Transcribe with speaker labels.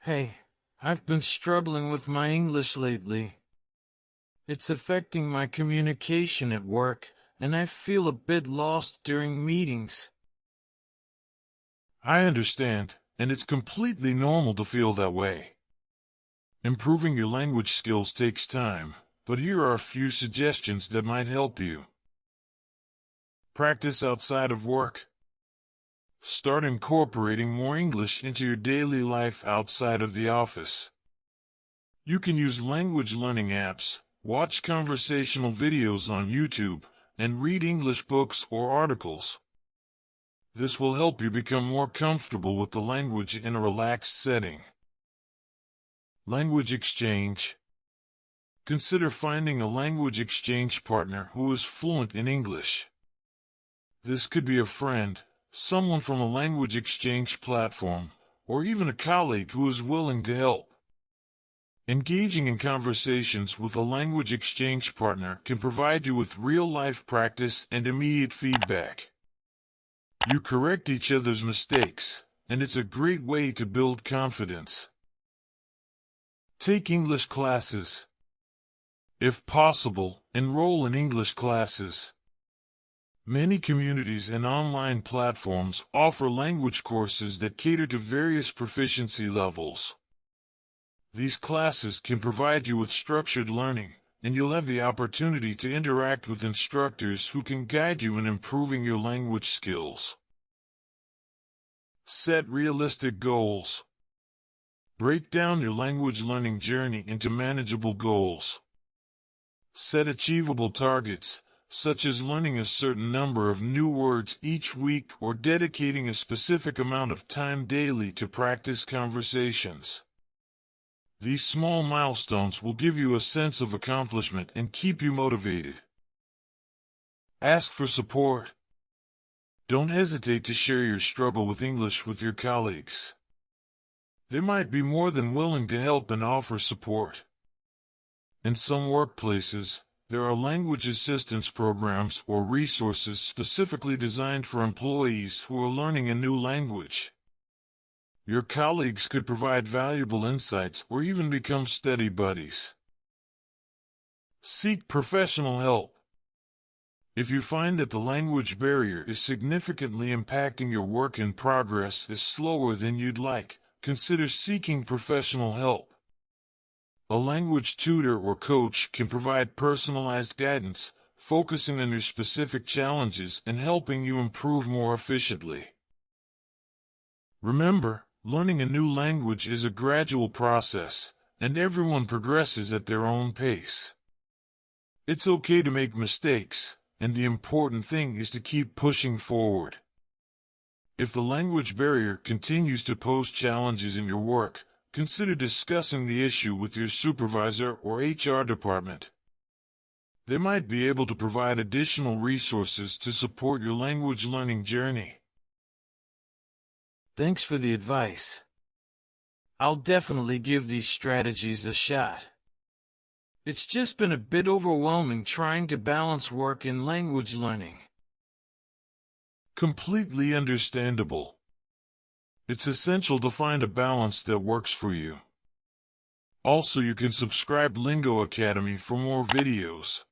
Speaker 1: Hey, I've been struggling with my English lately. It's affecting my communication at work, and I feel a bit lost during meetings.
Speaker 2: I understand, and it's completely normal to feel that way. Improving your language skills takes time, but here are a few suggestions that might help you. Practice outside of work. Start incorporating more English into your daily life outside of the office. You can use language learning apps, watch conversational videos on YouTube, and read English books or articles. This will help you become more comfortable with the language in a relaxed setting. Language exchange. Consider finding a language exchange partner who is fluent in English. This could be a friend, someone from a language exchange platform, or even a colleague who is willing to help. Engaging in conversations with a language exchange partner can provide you with real-life practice and immediate feedback. You correct each other's mistakes, and it's a great way to build confidence. Take English classes. If possible, enroll in English classes. Many communities and online platforms offer language courses that cater to various proficiency levels. These classes can provide you with structured learning, and you'll have the opportunity to interact with instructors who can guide you in improving your language skills. Set realistic goals. Break down your language learning journey into manageable goals. Set achievable targets, such as learning a certain number of new words each week or dedicating a specific amount of time daily to practice conversations. These small milestones will give you a sense of accomplishment and keep you motivated. Ask for support. Don't hesitate to share your struggle with English with your colleagues. They might be more than willing to help and offer support. In some workplaces, there are language assistance programs or resources specifically designed for employees who are learning a new language. Your colleagues could provide valuable insights or even become study buddies. Seek professional help. If you find that the language barrier is significantly impacting your work and progress is slower than you'd like, consider seeking professional help. A language tutor or coach can provide personalized guidance, focusing on your specific challenges and helping you improve more efficiently. Remember, learning a new language is a gradual process, and everyone progresses at their own pace. It's okay to make mistakes, and the important thing is to keep pushing forward. If the language barrier continues to pose challenges in your work, consider discussing the issue with your supervisor or HR department. They might be able to provide additional resources to support your language learning journey.
Speaker 1: Thanks for the advice. I'll definitely give these strategies a shot. It's just been a bit overwhelming trying to balance work and language learning.
Speaker 2: Completely understandable. It's essential to find a balance that works for you. Also, you can subscribe Lingo Academy for more videos.